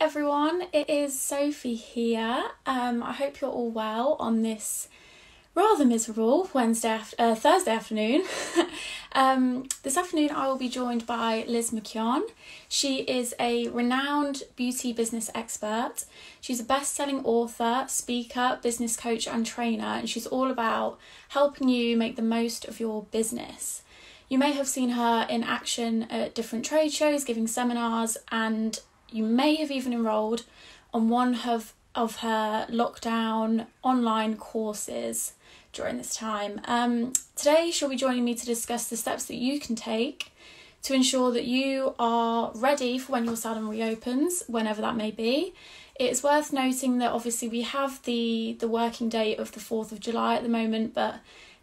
everyone, it is Sophie here. I hope you're all well on this rather miserable Thursday afternoon. This afternoon I will be joined by Liz McKeon. She is a renowned beauty business expert. She's a best-selling author, speaker, business coach and trainer, and she's all about helping you make the most of your business. You may have seen her in action at different trade shows, giving seminars, and you may have even enrolled on one of her lockdown online courses during this time. Today she'll be joining me to discuss the steps that you can take to ensure that you are ready for when your salon reopens, whenever that may be. It's worth noting that obviously we have the working date of the 4th of July at the moment, but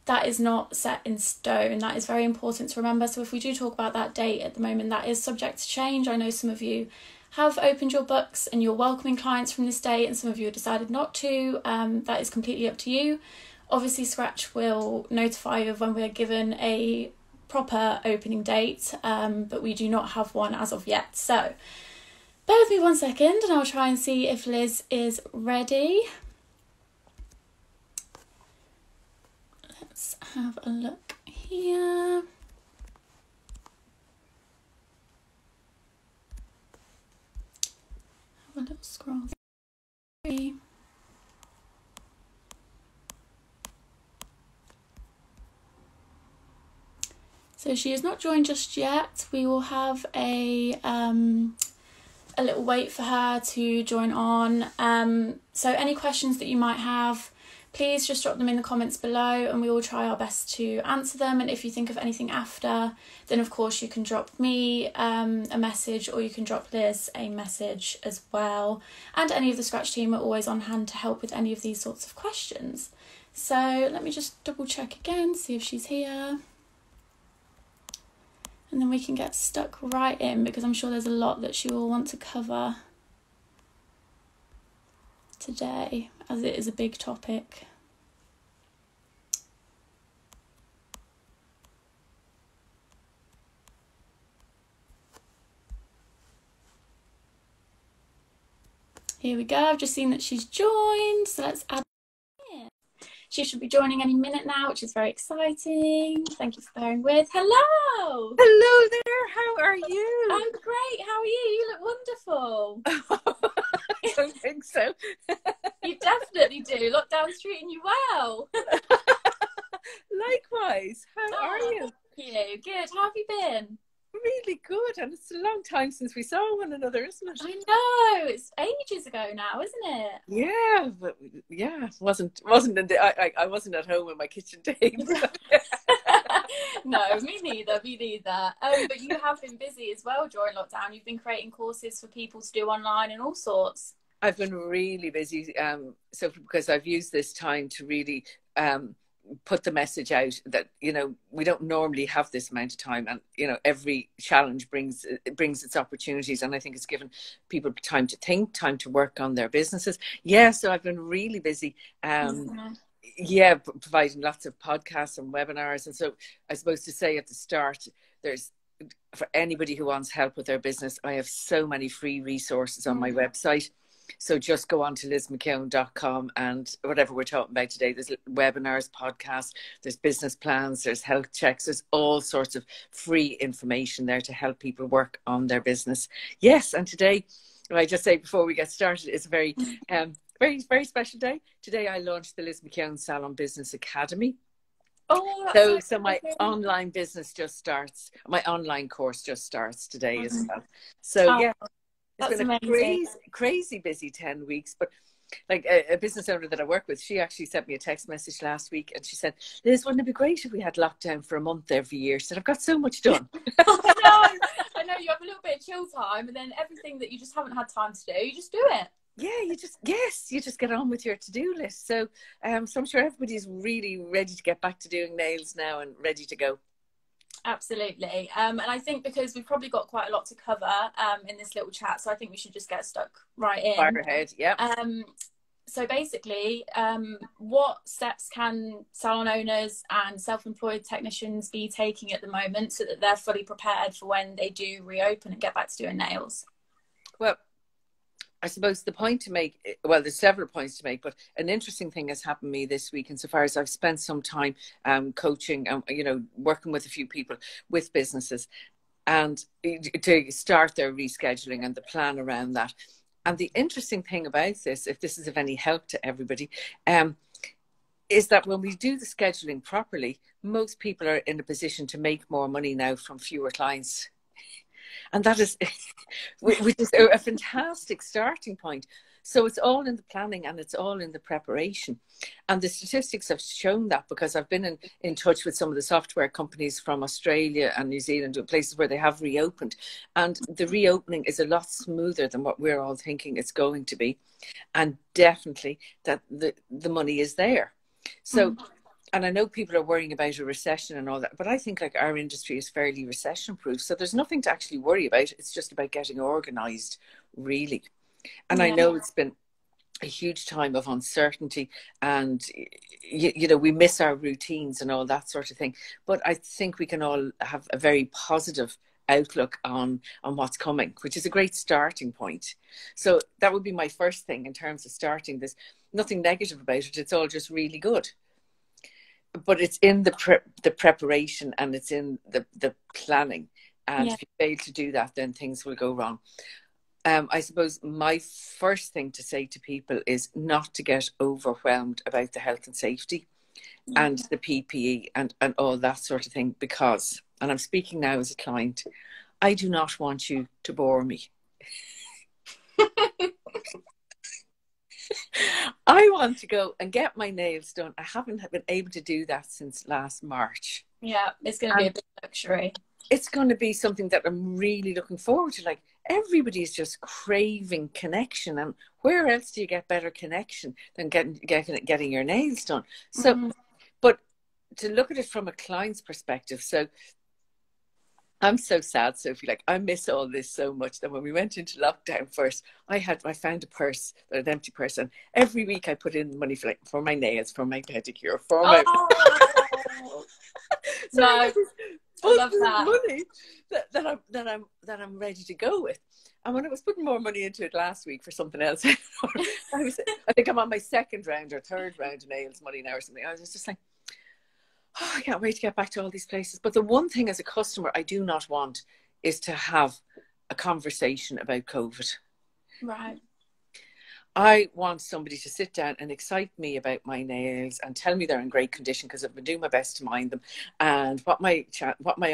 that is not set in stone. That is very important to remember. So if we do talk about that date at the moment, that is subject to change. I know some of you have opened your books and you're welcoming clients from this date, and some of you have decided not to. That is completely up to you. Obviously, Scratch will notify you of when we're given a proper opening date, but we do not have one as of yet. So bear with me 1 second and I'll try and see if Liz is ready. Let's have a look here. Have a little scroll through. So she is not joined just yet. We will have a little wait for her to join on. So any questions that you might have, please just drop them in the comments below and we will try our best to answer them. And if you think of anything after, then of course you can drop me a message, or you can drop Liz a message as well. And any of the Scratch team are always on hand to help with any of these sorts of questions. So let me just double check again, see if she's here. And then we can get stuck right in, because I'm sure there's a lot that she will want to cover today, as it is a big topic. Here we go. I've just seen that she's joined, so let's add her in. She should be joining any minute now, which is very exciting. Thank you for bearing with. Hello! Hello there, how are you? I'm great, how are you? You look wonderful. I don't think so. You definitely do. Lockdown's treating you well. Likewise, how are you? Thank you. Good. How have you been? Really good, and it's a long time since we saw one another, isn't it? I know, it's ages ago now, isn't it? Yeah, but yeah, wasn't in the I wasn't at home at my kitchen table. No, me neither. But you have been busy as well during lockdown. You've been creating courses for people to do online and all sorts. I've been really busy, so because I've used this time to really put the message out that, you know, we don't normally have this amount of time, and, you know, every challenge brings its opportunities, and I think it's given people time to think, time to work on their businesses. Yeah, so I've been really busy. Yeah, providing lots of podcasts and webinars. And so I suppose to say at the start, for anybody who wants help with their business, I have so many free resources on my website. So just go on to lizmckeon.com, and whatever we're talking about today, there's webinars, podcasts, there's business plans, there's health checks, there's all sorts of free information there to help people work on their business. Yes, and today, I just say before we get started, it's a very, very special day. Today I launched the Liz McKeon Salon Business Academy. Oh, so my online business just starts. My online course just starts today as well. So yeah. It's been a crazy busy 10 weeks, but like a business owner that I work with, she actually sent me a text message last week and she said, Liz, wouldn't it be great if we had lockdown for a month every year? She said, I've got so much done. I know, you have a little bit of chill time, and then everything that you just haven't had time to do, you just do it. Yeah, you just get on with your to-do list. So, so I'm sure everybody's really ready to get back to doing nails now and ready to go. Absolutely. And I think because we've probably got quite a lot to cover in this little chat, so I think we should just get stuck right in. Fire ahead, yeah. So basically, what steps can salon owners and self-employed technicians be taking at the moment so that they're fully prepared for when they do reopen and get back to doing nails? Well, I suppose the point to make, well, there's several points to make, but an interesting thing has happened to me this week insofar as I've spent some time coaching, you know, working with a few people with businesses and to start their rescheduling and the plan around that. And the interesting thing about this, if this is of any help to everybody, is that when we do the scheduling properly, most people are in a position to make more money now from fewer clients. And that is, which is a fantastic starting point. So it's all in the planning and it's all in the preparation. And the statistics have shown that, because I've been in touch with some of the software companies from Australia and New Zealand, places where they have reopened. And the reopening is a lot smoother than what we're all thinking it's going to be. And definitely that the money is there. So, and I know people are worrying about a recession and all that, but I think like our industry is fairly recession proof. So there's nothing to actually worry about. It's just about getting organized, really. And I know it's been a huge time of uncertainty and, you know, we miss our routines and all that sort of thing. But I think we can all have a very positive outlook on what's coming, which is a great starting point. So that would be my first thing in terms of starting this. Nothing negative about it. It's all just really good. But it's in the preparation and it's in the planning. And if you fail to do that, then things will go wrong. I suppose my first thing to say to people is not to get overwhelmed about the health and safety and the PPE and all that sort of thing, because, and I'm speaking now as a client, I do not want you to bore me. I want to go and get my nails done. I haven't been able to do that since last March. Yeah, it's going to be a big luxury. It's going to be something that I'm really looking forward to. Like, everybody's just craving connection, and where else do you get better connection than getting your nails done? So, but to look at it from a client's perspective, so I'm so sad, Sophie. Like, I miss all this so much that when we went into lockdown first, I found a purse, an empty purse, and every week I put in money for my nails, for my pedicure, for my. So I love that money that I'm ready to go with. And when I was putting more money into it last week for something else, I think I'm on my second round or third round of nails money now or something. I was just like, oh, I can't wait to get back to all these places. But the one thing as a customer I do not want is to have a conversation about COVID. Right. I want somebody to sit down and excite me about my nails and tell me they're in great condition because I've been doing my best to mind them, and what my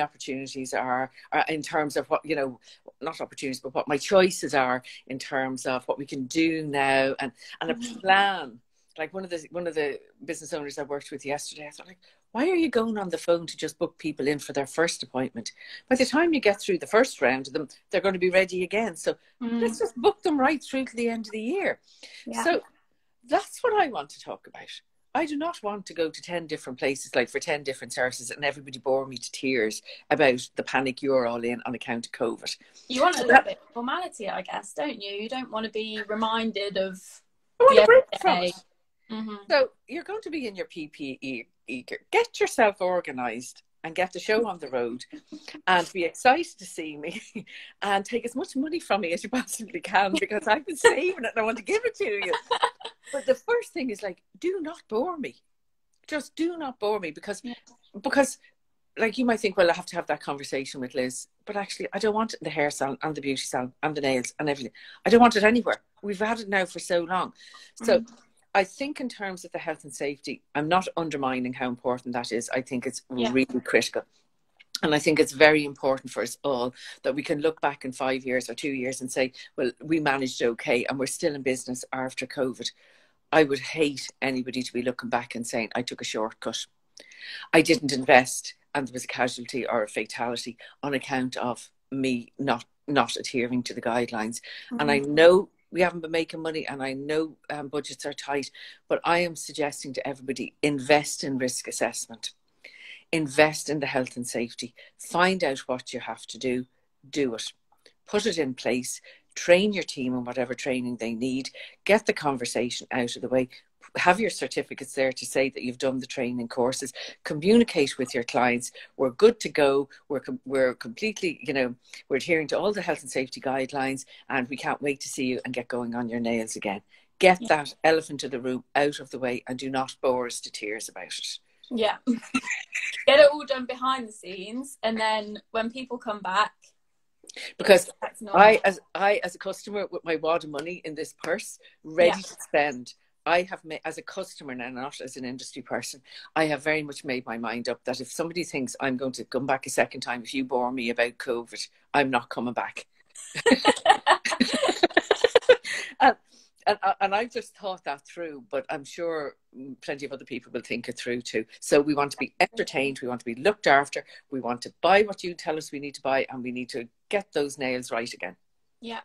opportunities are in terms of what, you know, not opportunities, but what my choices are in terms of what we can do now, and a plan. Like one of the business owners I worked with yesterday, I thought, like, why are you going on the phone to just book people in for their first appointment? By the time you get through the first round of them, they're going to be ready again. So let's just book them right through to the end of the year. Yeah. So that's what I want to talk about. I do not want to go to 10 different places, like for 10 different services, and everybody bore me to tears about the panic you're all in on account of COVID. You want a little bit of formality, I guess, don't you? You don't want to be reminded of the everyday. So you're going to be in your PPE eager. Get yourself organised and get the show on the road and be excited to see me and take as much money from me as you possibly can, because I've been saving it and I want to give it to you. But the first thing is, like, do not bore me. Just do not bore me, because like, you might think, well, I have to have that conversation with Liz, but actually I don't want it in the hair salon and the beauty salon and the nails and everything. I don't want it anywhere. We've had it now for so long. So I think in terms of the health and safety, I'm not undermining how important that is. I think it's really critical. And I think it's very important for us all that we can look back in 5 years or 2 years and say, well, we managed okay and we're still in business after COVID. I would hate anybody to be looking back and saying, I took a shortcut. I didn't invest and there was a casualty or a fatality on account of me not adhering to the guidelines. And I know we haven't been making money, and I know budgets are tight, but I am suggesting to everybody, invest in risk assessment, invest in the health and safety, find out what you have to do it, put it in place, train your team on whatever training they need, get the conversation out of the way, have your certificates there to say that you've done the training courses, communicate with your clients. We're good to go. We're completely, you know, we're adhering to all the health and safety guidelines, and we can't wait to see you and get going on your nails again. Get that elephant in the room out of the way, and do not bore us to tears about it. Yeah. Get it all done behind the scenes, and then when people come back, because I as a customer with my wad of money in this purse ready to spend, I have made, as a customer now, not as an industry person, I have very much made my mind up that if somebody thinks I'm going to come back a second time if you bore me about COVID, I'm not coming back. And I've just thought that through, but I'm sure plenty of other people will think it through too. So we want to be entertained, we want to be looked after, we want to buy what you tell us we need to buy, and we need to get those nails right again. Yeah,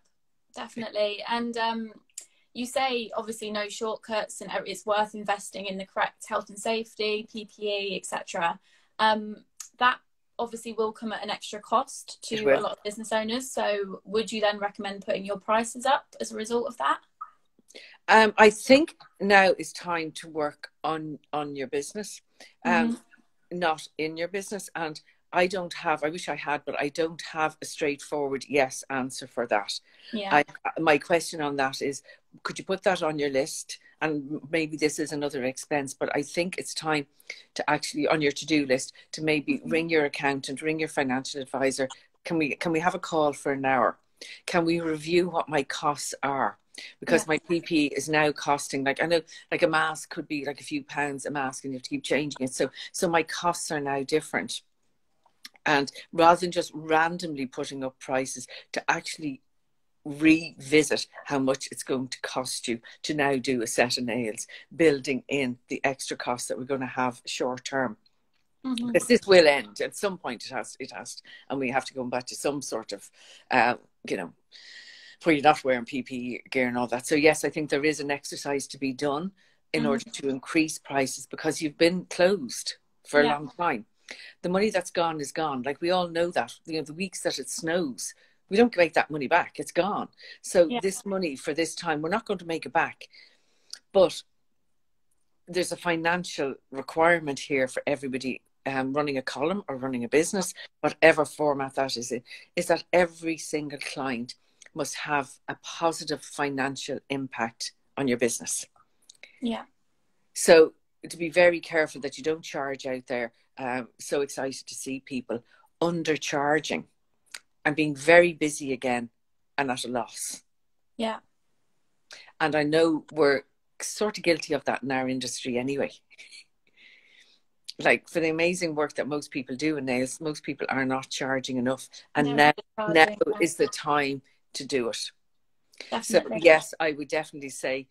definitely. And you say obviously no shortcuts, and it's worth investing in the correct health and safety, PPE, etc. That obviously will come at an extra cost to a lot of business owners. So would you then recommend putting your prices up as a result of that? I think now is time to work on your business, not in your business. And I wish I had, but I don't have a straightforward yes answer for that. Yeah. My question on that is, could you put that on your list? And maybe this is another expense, but I think it's time to actually, on your to-do list, to maybe ring your accountant, ring your financial advisor. Can we have a call for an hour? Can we review what my costs are? Because my PPE is now costing, like, I know, like a mask could be like a few pounds a mask, and you have to keep changing it. So my costs are now different. And rather than just randomly putting up prices, to actually revisit how much it's going to cost you to now do a set of nails, building in the extra costs that we're going to have short term. Because this will end at some point. It has, and we have to go back to some sort of, you know, where you're not wearing PPE gear and all that. So yes, I think there is an exercise to be done in order to increase prices, because you've been closed for a long time. The money that's gone is gone. Like, we all know that. You know, the weeks that it snows, we don't make that money back. It's gone. So this money for this time, we're not going to make it back. But there's a financial requirement here for everybody running a column or running a business, whatever format that is that every single client must have a positive financial impact on your business. Yeah. So to be very careful that you don't charge out there. So excited to see people undercharging and being very busy again and at a loss. Yeah. And I know we're sort of guilty of that in our industry anyway. Like, for the amazing work that most people do in nails, most people are not charging enough. And now is the time to do it. Definitely. So yes, I would definitely say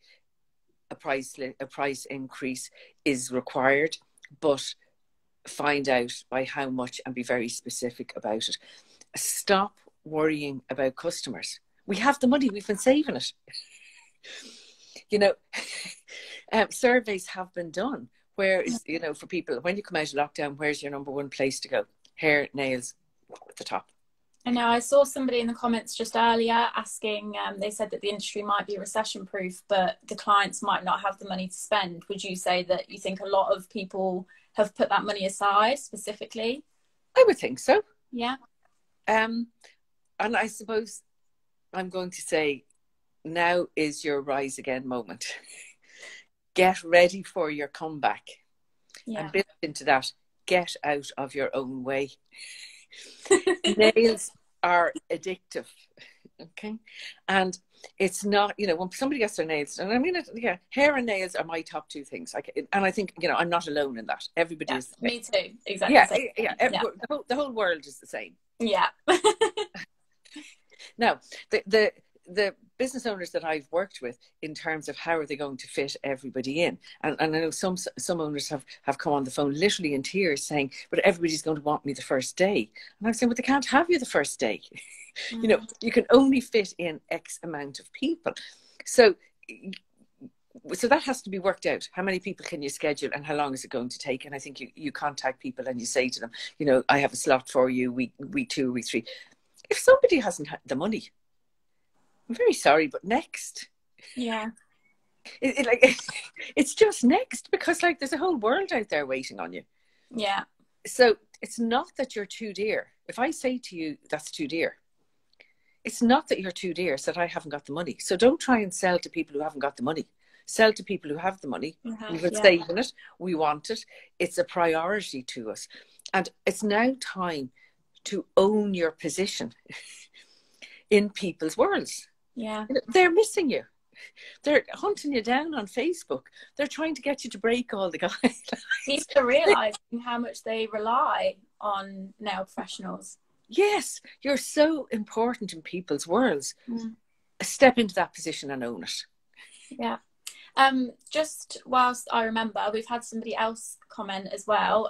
a price increase is required, but find out by how much and be very specific about it. Stop worrying about customers. We have the money, we've been saving it. You know, surveys have been done where is, you know, for people, when you come out of lockdown, where's your number one place to go? Hair, nails, at the top. I know, I saw somebody in the comments just earlier asking, they said that the industry might be recession proof, but the clients might not have the money to spend. Would you say that you think a lot of people have put that money aside specifically? I would think so. Yeah. And I suppose I'm going to say, now is your rise again moment. Get ready for your comeback. Yeah. And built into that, get out of your own way. Nails are addictive, okay? And it's not, you know, when somebody gets their nails, and I mean, hair and nails are my top two things. And I think, you know, I'm not alone in that. Everybody is. Me too. Exactly. The whole world is the same. Yeah. Now, the business owners that I've worked with, in terms of how are they going to fit everybody in, and I know some owners have come on the phone literally in tears saying, but everybody's going to want me the first day. And I'm saying, but they can't have you the first day. You know, you can only fit in X amount of people. So that has to be worked out. How many people can you schedule and how long is it going to take? And I think you contact people and you say to them, you know, I have a slot for you, week 2, week 3. If somebody hasn't had the money, I'm very sorry, but next. Yeah. it's just next, because like there's a whole world out there waiting on you. Yeah. So it's not that you're too dear. If I say to you that's too dear, it's not that you're too dear, it's that I haven't got the money. So don't try and sell to people who haven't got the money. Sell to people who have the money. We've been saving it. We want it. It's a priority to us. And it's now time to own your position in people's worlds. Yeah. They're missing you. They're hunting you down on Facebook. They're trying to get you to break all the guidelines. People are realising how much they rely on nail professionals. Yes, you're so important in people's worlds. Step into that position and own it. Yeah. Just whilst I remember, we've had somebody else comment as well,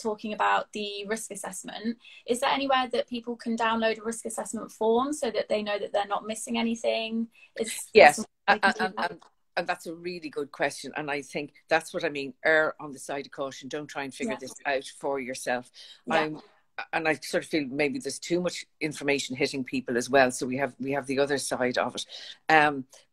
talking about the risk assessment. Is there anywhere that people can download a risk assessment form so that they know that they're not missing anything? Yes, and that's a really good question. And I think that's what I mean. Err on the side of caution. Don't try and figure this out for yourself. Yeah. And I sort of feel maybe there's too much information hitting people as well. So we have the other side of it.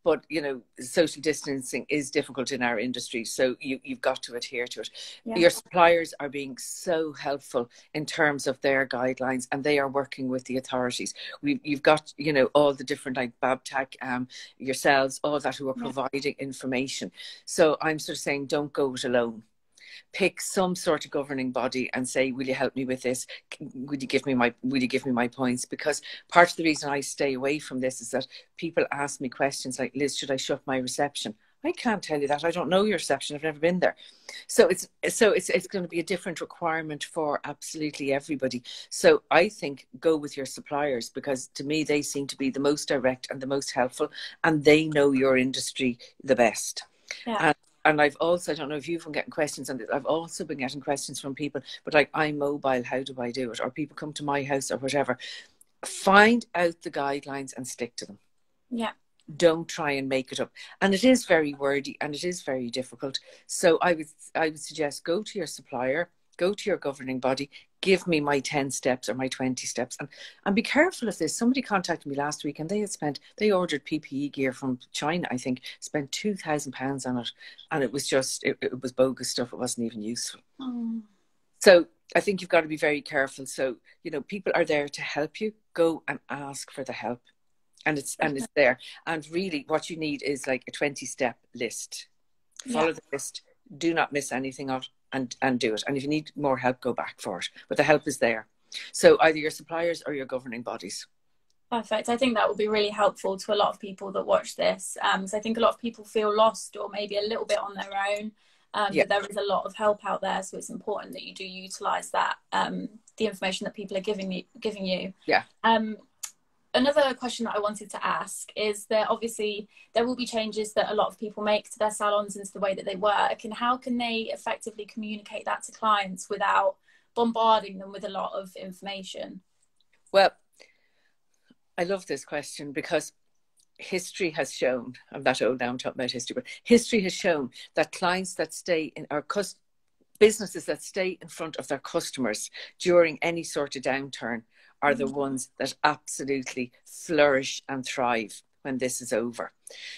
But, you know, social distancing is difficult in our industry. So you've got to adhere to it. Yeah. Your suppliers are being so helpful in terms of their guidelines, and they are working with the authorities. You've got, you know, all the different like Babtac, yourselves, all that, who are providing information. So I'm sort of saying, don't go it alone. Pick some sort of governing body and say, will you help me with this? Will you give me my points? Because part of the reason I stay away from this is that people ask me questions like, Liz, should I shut my reception? I can't tell you that. I don't know your reception. I've never been there. So it's going to be a different requirement for absolutely everybody. So I think go with your suppliers, because to me, they seem to be the most direct and the most helpful, and they know your industry the best. Yeah. And I've also, I don't know if you've been getting questions on this, I've also been getting questions from people, but like, I'm mobile, how do I do it? Or people come to my house or whatever. Find out the guidelines and stick to them. Yeah. Don't try and make it up. And it is very wordy and it is very difficult. So I would suggest go to your supplier, go to your governing body, give me my 10 steps or my 20 steps. And be careful of this. Somebody contacted me last week and they ordered PPE gear from China, I think, spent £2,000 on it. And it was just, it was bogus stuff. It wasn't even useful. So I think you've got to be very careful. So, you know, people are there to help you. Go and ask for the help. And it's there. And really what you need is like a 20-step list. Follow the list. Do not miss anything of and do it. And if you need more help, go back for it. But the help is there. So either your suppliers or your governing bodies. Perfect. I think that will be really helpful to a lot of people that watch this. So I think a lot of people feel lost or maybe a little bit on their own. But there is a lot of help out there. So it's important that you do utilise that, the information that people are giving you. Yeah. Another question that I wanted to ask is that obviously there will be changes that a lot of people make to their salons and to the way that they work, and how can they effectively communicate that to clients without bombarding them with a lot of information? Well, I love this question because history has shown, I'm not old now, I'm talking about history, but history has shown that clients that stay in our businesses that stay in front of their customers during any sort of downturn are the ones that absolutely flourish and thrive when this is over.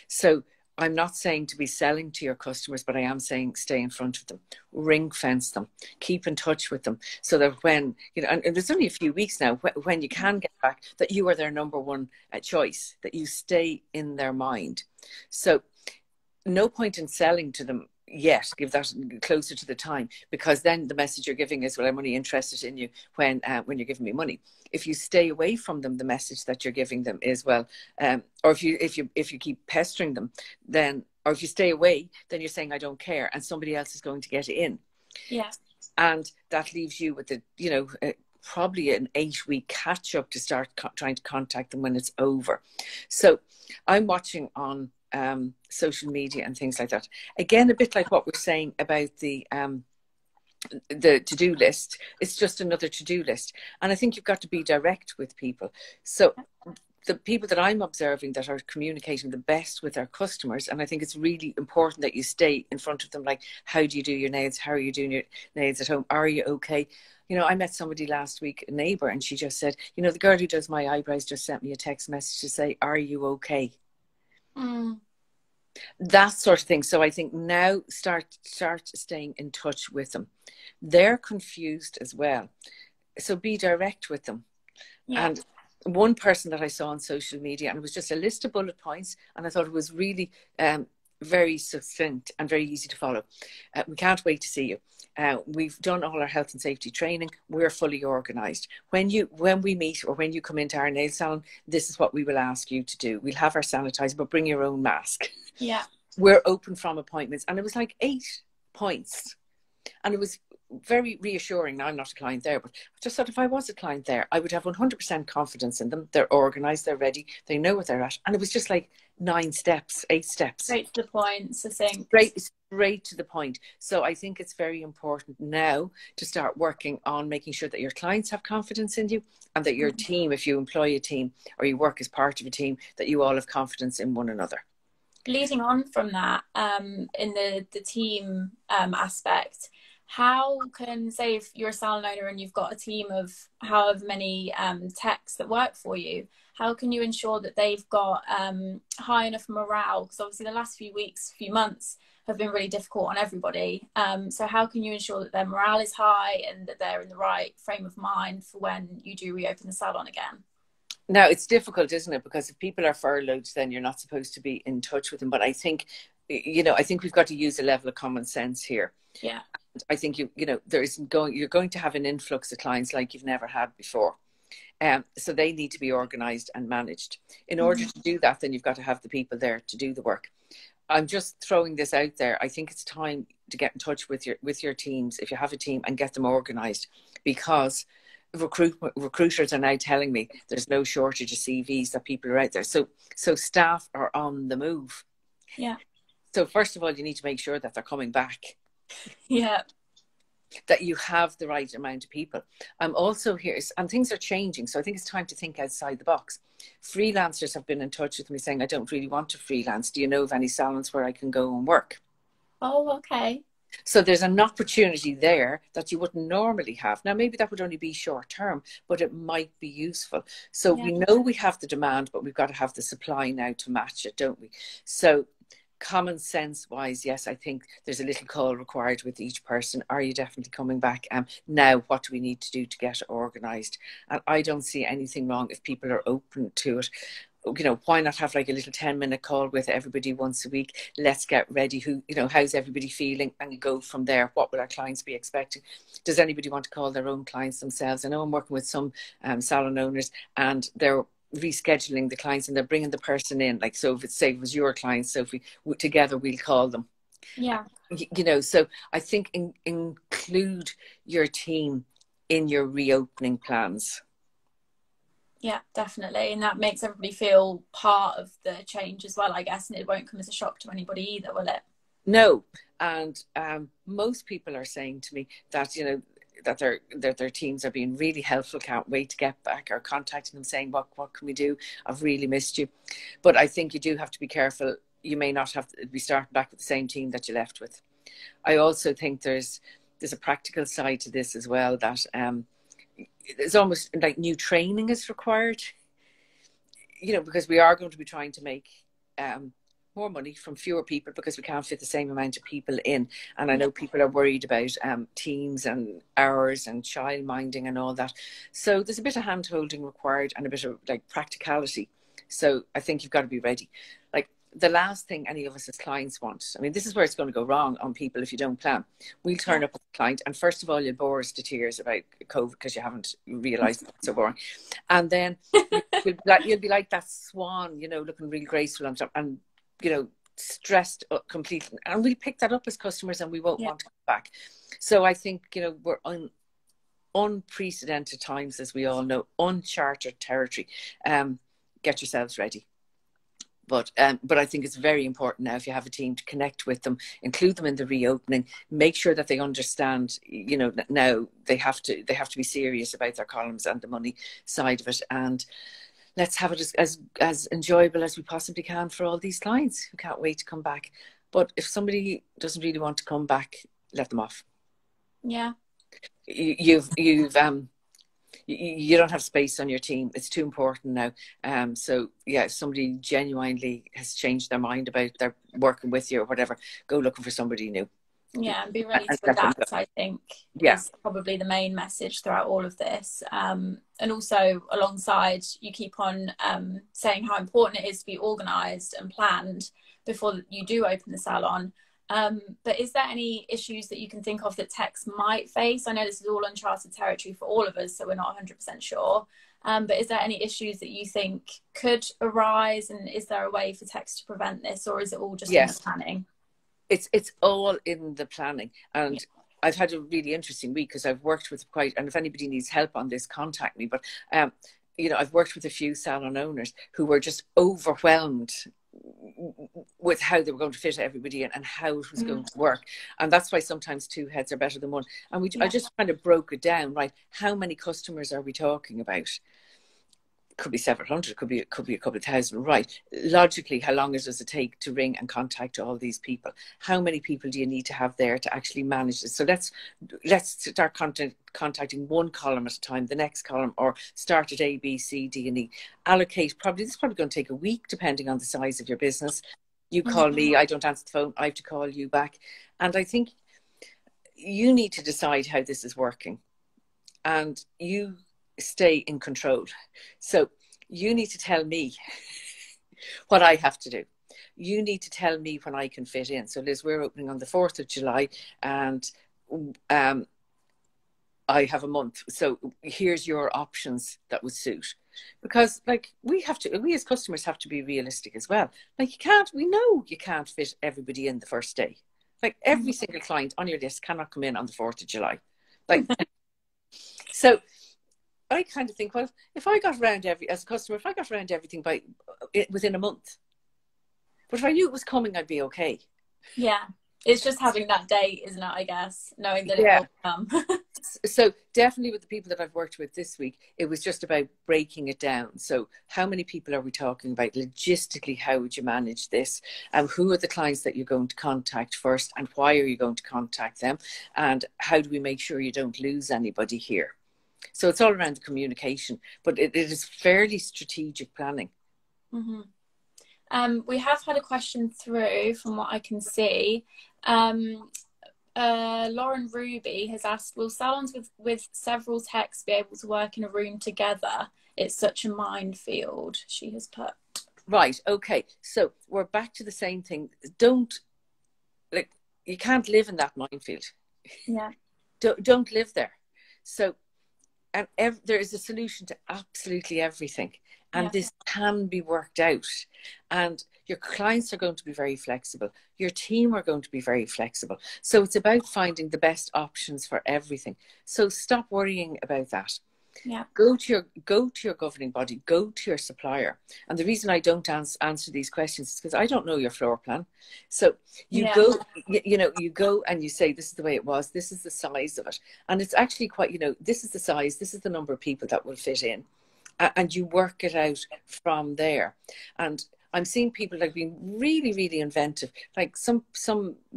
So I'm not saying to be selling to your customers, but I am saying stay in front of them, ring fence them, keep in touch with them, so that when, you know, and there's only a few weeks now when you can get back, that you are their number one choice, that you stay in their mind. So no point in selling to them yet. Give that closer to the time, because then the message you're giving is, well, I'm only interested in you when you're giving me money. If you stay away from them, the message that you're giving them is, well, or if you keep pestering them, then, or if you stay away, then you're saying I don't care, and somebody else is going to get in. Yeah. And that leaves you with probably an 8-week catch up to start trying to contact them when it's over. So I'm watching on social media and things like that. Again, a bit like what we're saying about the to-do list. It's just another to-do list. And I think you've got to be direct with people. So the people that I'm observing that are communicating the best with their customers, and I think it's really important that you stay in front of them, like, how do you do your nails? How are you doing your nails at home? Are you okay? You know, I met somebody last week, a neighbour, and she just said, you know, the girl who does my eyebrows just sent me a text message to say, are you okay? That sort of thing. So I think now start staying in touch with them. They're confused as well. So be direct with them. Yeah. And one person that I saw on social media, and it was just a list of bullet points, and I thought it was really very succinct and very easy to follow. We can't wait to see you. We've done all our health and safety training. We're fully organised. When we meet or when you come into our nail salon, this is what we will ask you to do. We'll have our sanitizer, but bring your own mask. Yeah. We're open from appointments. And it was like 8 points. And it was very reassuring. Now, I'm not a client there, but I just thought if I was a client there, I would have 100% confidence in them. They're organised, they're ready, they know what they're at. And it was just like 9 steps, 8 steps. Straight to the point, succinct. Straight to the point. So I think it's very important now to start working on making sure that your clients have confidence in you, and that your team, if you employ a team or you work as part of a team, that you all have confidence in one another. Leading on from that, in the team aspect, how can, say if you're a salon owner and you've got a team of however many techs that work for you, how can you ensure that they've got high enough morale? Because obviously the last few months have been really difficult on everybody. So how can you ensure that their morale is high and that they're in the right frame of mind for when you do reopen the salon again? Now, it's difficult, isn't it? Because if people are furloughed, then you're not supposed to be in touch with them. But I think, I think we've got to use a level of common sense here. Yeah. I think you're going to have an influx of clients like you've never had before. So they need to be organised and managed. In order to do that, then you've got to have the people there to do the work. I'm just throwing this out there. I think it's time to get in touch with your teams, if you have a team, and get them organised, because recruiters are now telling me there's no shortage of CVs, that people are out there. So staff are on the move. Yeah. So first of all, you need to make sure that they're coming back. Yeah. That you have the right amount of people. I'm also here, and things are changing, so I think it's time to think outside the box. Freelancers have been in touch with me saying, I don't really want to freelance. Do you know of any salons where I can go and work? Oh, okay. So there's an opportunity there that you wouldn't normally have. Now, maybe that would only be short term, but it might be useful. So we know we have the demand, but we've got to have the supply now to match it, don't we? So common sense wise, yes, I think there's a little call required with each person. Are you definitely coming back? Now, what do we need to do to get organised? And I don't see anything wrong if people are open to it. Why not have like a little 10-minute call with everybody once a week? Let's get ready. How's everybody feeling? And go from there. What will our clients be expecting? Does anybody want to call their own clients themselves? I know I'm working with some salon owners, and they're rescheduling the clients and they're bringing the person in. Like, so if it was your client, Sophie, together we'll call them. Yeah. So I think include your team in your reopening plans. Yeah, definitely. And that makes everybody feel part of the change as well, I guess. And it won't come as a shock to anybody either, will it? No. And most people are saying to me that, that their teams are being really helpful, can't wait to get back, or contacting them saying, what can we do? I've really missed you. But I think you do have to be careful. You may not have to be starting back with the same team that you left with. I also think there's a practical side to this as well, that it's almost like new training is required, because we are going to be trying to make more money from fewer people, because we can't fit the same amount of people in. And I know people are worried about teams and hours and child minding and all that. So there's a bit of hand holding required and a bit of like practicality. So I think you've got to be ready. Like, the last thing any of us as clients want, I mean, this is where it's going to go wrong on people if you don't plan. We'll turn up with a client, and first of all, you'll bore us to tears about COVID because you haven't realised it's so boring. And then you'll be like that swan, looking really graceful and stressed completely. And we'll pick that up as customers and we won't want to come back. So I think, we're on unprecedented times, as we all know, uncharted territory. Get yourselves ready. But I think it's very important now, if you have a team, to connect with them, include them in the reopening, make sure that they understand, now they have to be serious about their columns and the money side of it. And let's have it as enjoyable as we possibly can for all these clients who can't wait to come back. But if somebody doesn't really want to come back, let them off. Yeah. You've you don't have space on your team. It's too important now. So yeah, if somebody genuinely has changed their mind about their working with you or whatever, go looking for somebody new. Yeah, and be ready And to adapt, I think, yeah, is probably the main message throughout all of this. And also alongside, you keep on saying how important it is to be organised and planned before you do open the salon. But is there any issues that you can think of that techs might face? I know this is all uncharted territory for all of us, so we're not 100% sure. But is there any issues that you think could arise, and is there a way for techs to prevent this, or is it all just in the planning? It's all in the planning. And I've had a really interesting week because I've worked with quite, and if anybody needs help on this, contact me. But you know, I've worked with a few salon owners who were just overwhelmed with how they were going to fit everybody in and how it was going to work. And that's why sometimes two heads are better than one. And I just kind of broke it down, right? How many customers are we talking about? Could be several hundred, could be a couple of thousand, right? Logically, how long does it take to ring and contact all these people? How many people do you need to have there to actually manage this? So let's start contacting one column at a time, the next column, or start at A, B, C, D, and E. Allocate, this is probably going to take a week, depending on the size of your business. You call me, I don't answer the phone, I have to call you back. And I think you need to decide how this is working. And you stay in control. So you need to tell me what I have to do. You need to tell me when I can fit in. So Liz, we're opening on the 4th of July and I have a month. So here's your options that would suit. Because like we as customers have to be realistic as well. Like we know you can't fit everybody in the first day. Like every single client on your list cannot come in on the 4th of July. Like, so I kind of think, well, if I got around as a customer, if I got around everything within a month, but if I knew it was coming, I'd be okay. Yeah, it's just having that date, isn't it? I guess knowing that it will come. So definitely with the people that I've worked with this week, it was just about breaking it down. So how many people are we talking about? Logistically, how would you manage this? Who are the clients that you're going to contact first, and why are you going to contact them? And how do we make sure you don't lose anybody here? So it's all around the communication, but it is fairly strategic planning. Mm-hmm. We have had a question through from what I can see. Lauren Ruby has asked, will salons with several techs be able to work in a room together? It's such a minefield, she has put. Right, okay. So we're back to the same thing. You can't live in that minefield. Yeah. Don't live there. So and there is a solution to absolutely everything. And this can be worked out. And your clients are going to be very flexible. Your team are going to be very flexible. So it's about finding the best options for everything. So stop worrying about that. Yeah. Go to your governing body, go to your supplier. And the reason I don't answer these questions is because I don't know your floor plan. So you go and you say, this is the way it was, this is the size of it. And it's actually quite, this is the size, this is the number of people that will fit in. And you work it out from there. And I'm seeing people like being really, really inventive. Like some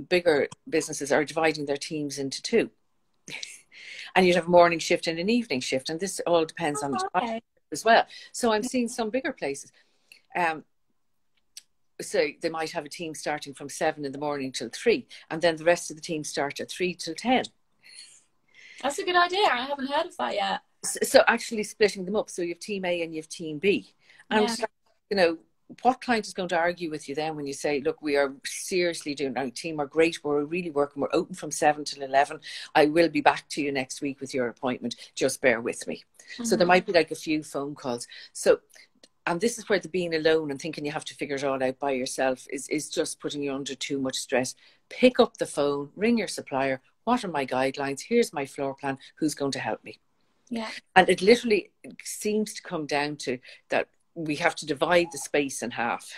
bigger businesses are dividing their teams into two. And you'd have a morning shift and an evening shift. And this all depends on the time as well. So I'm seeing some bigger places. So they might have a team starting from 7 in the morning till 3. And then the rest of the team start at 3 till 10. That's a good idea. I haven't heard of that yet. So actually splitting them up. So you have team A and you have team B. And, what client is going to argue with you then when you say, look, we are seriously doing our team are great. We're really working. We're open from 7 till 11. I will be back to you next week with your appointment. Just bear with me. Mm-hmm. So there might be like a few phone calls. So, and this is where the being alone and thinking you have to figure it all out by yourself is just putting you under too much stress. Pick up the phone, ring your supplier. What are my guidelines? Here's my floor plan. Who's going to help me? Yeah. And it literally seems to come down to that we have to divide the space in half,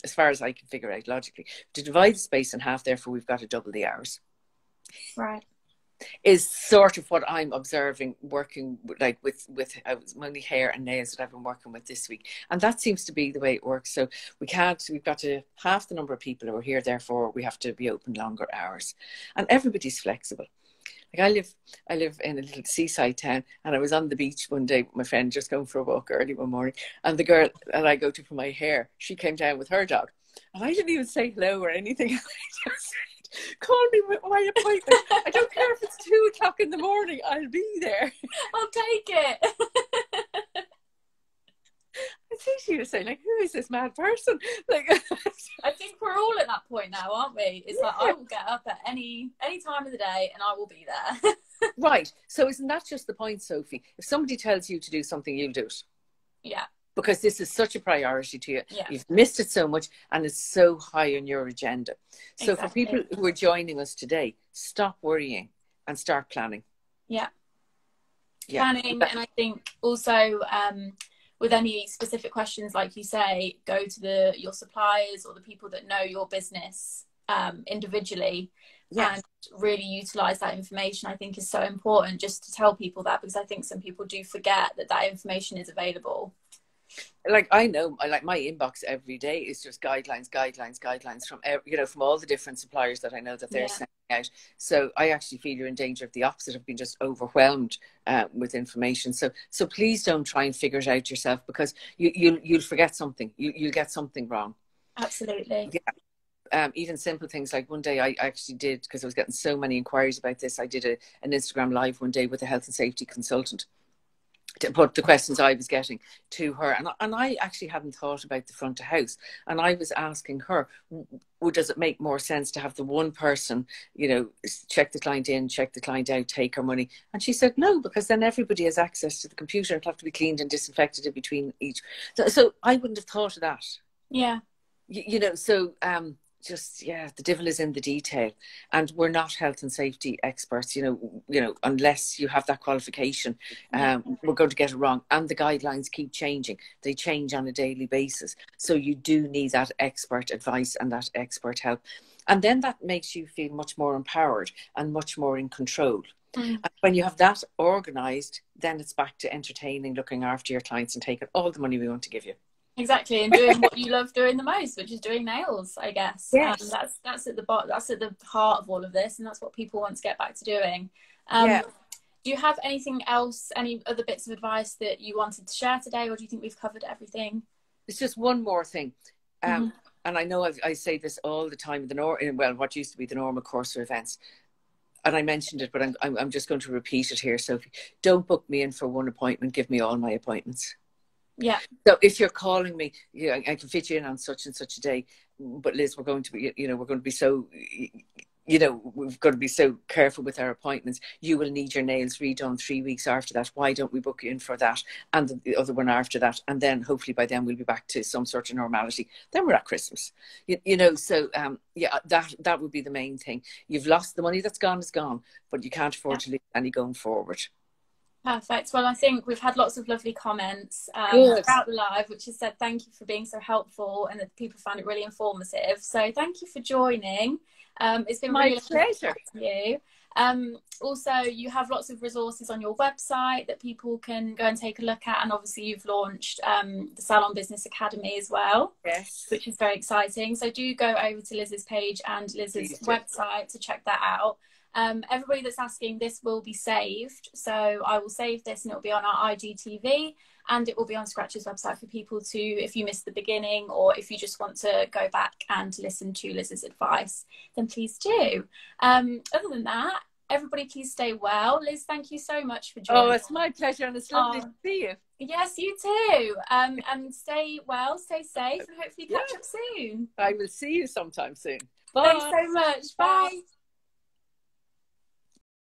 as far as I can figure out logically. To divide the space in half, therefore we've got to double the hours. Right. Is sort of what I'm observing working like with mainly hair and nails that I've been working with this week. And that seems to be the way it works. So we've got to half the number of people who are here, therefore we have to be open longer hours. And everybody's flexible. Like I live in a little seaside town, and I was on the beach one day with my friend, just going for a walk early one morning, and the girl that I go to for my hair, she came down with her dog, and I didn't even say hello or anything. I just said, call me with my appointment. I don't care if it's 2 o'clock in the morning, I'll be there. I'll take it. I think she was saying, like, who is this mad person? Like, I think we're all at that point now, aren't we? It's like, I will get up at any time of the day and I will be there. Right. So isn't that just the point, Sophie? If somebody tells you to do something, you'll do it. Yeah. Because this is such a priority to you. Yeah. You've missed it so much, and it's so high on your agenda. So for people who are joining us today, stop worrying and start planning. Yeah. Planning. And I think also, with any specific questions, like you say, go to your suppliers or the people that know your business individually, and really utilize that information. I think is so important, just to tell people that, because I think some people do forget that information is available. Like, I know, like, my inbox every day is just guidelines from from all the different suppliers that I know that they're sending out. So I actually feel you're in danger of the opposite, of being just overwhelmed with information. So please don't try and figure it out yourself, because you'll forget something. You'll get something wrong. Absolutely. Yeah. Even simple things, like one day I actually did, because I was getting so many inquiries about this, I did an Instagram live one day with a health and safety consultant to put the questions I was getting to her. And I actually hadn't thought about the front of house. And I was asking her, does it make more sense to have the one person, check the client in, check the client out, take her money? And she said, no, because then everybody has access to the computer. It'll have to be cleaned and disinfected in between each. So I wouldn't have thought of that. Yeah. The devil is in the detail, and we're not health and safety experts, unless you have that qualification. We're going to get it wrong, and the guidelines keep changing. They change on a daily basis. So you do need that expert advice and that expert help. And then that makes you feel much more empowered and much more in control. And when you have that organised, then it's back to entertaining, looking after your clients, and taking all the money we want to give you. Exactly, and doing what you love doing the most, which is doing nails, I guess. Yes. That's at the heart of all of this, and that's what people want to get back to doing. Do you have anything else, any other bits of advice that you wanted to share today, or do you think we've covered everything? It's just one more thing. And I know I say this all the time, what used to be the normal course of events. And I mentioned it, but I'm just going to repeat it here, Sophie. Don't book me in for one appointment. Give me all my appointments. Yeah. So if you're calling me, I can fit you in on such and such a day, but Liz, we're going to be, we're going to be so, we've got to be so careful with our appointments. You will need your nails redone 3 weeks after that. Why don't we book you in for that and the other one after that? And then hopefully by then we'll be back to some sort of normality. Then we're at Christmas, So that would be the main thing. You've lost the money that's gone is gone, but you can't afford to lose any going forward. Perfect. Well, I think we've had lots of lovely comments about the live, which has said thank you for being so helpful, and that people found it really informative. So thank you for joining. It's been my really pleasure. To you. Also, you have lots of resources on your website that people can go and take a look at, and obviously you've launched the Salon Business Academy as well. Yes, which is very exciting. So do go over to Liz's page and Liz's website to check that out. Everybody that's asking, this will be saved, so I will save this and it will be on our IGTV, and it will be on Scratch's website for people to, if you missed the beginning, or if you just want to go back and listen to Liz's advice, then please do. Other than that, everybody please stay well. Liz, thank you so much for joining. Oh, it's my pleasure, and it's lovely to see you. Yes, you too. And stay well, stay safe, and hopefully catch up soon. I will see you sometime soon. Bye. Thanks so much. Bye.